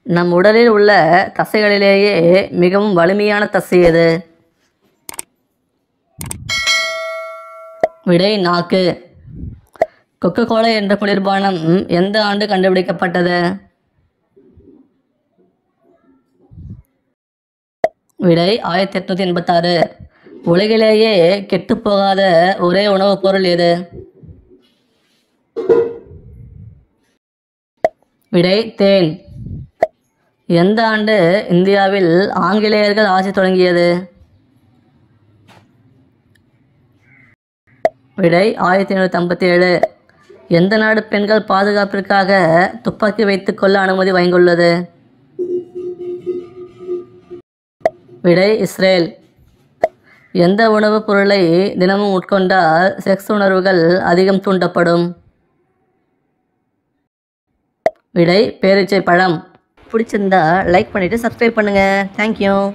நம் உடலில் உள்ள தசைகளிலேயே மிகவும் வலிமையான தசை எது? விடை நாக்கு. கொக்கோ கோலா என்ற குளிர்பானம் எந்த ஆண்டு கண்டுபிடிக்கப்பட்டது? விடை 1886. உலகிலேயே கெட்டுப்போகாத ஒரே உணவுப் பொருள் எது? விடை தேன். எந்த ஆண்டு இந்தியாவில் ஆங்கிலேயர்கள் ஆட்சி தொடங்கியது? விடை 1757. எந்த நாடு பெண்கள் பாதுகாப்பிற்காக துப்பாக்கி வைத்துக் கொள்ள அனுமதி வழங்கியுள்ளது? விடை இஸ்ரேல். எந்த உணவுப் பொருளை தினமும் உட்கொண்டால் செக்ஸ் உணர்வுகள் அதிகம் தூண்டப்படும்? விடை பேரீச்சை பழம். பிடிச்சிருந்தா லைக் பண்ணிவிட்டு சப்ஸ்கிரைப் பண்ணுங்கள். தேங்க்யூ.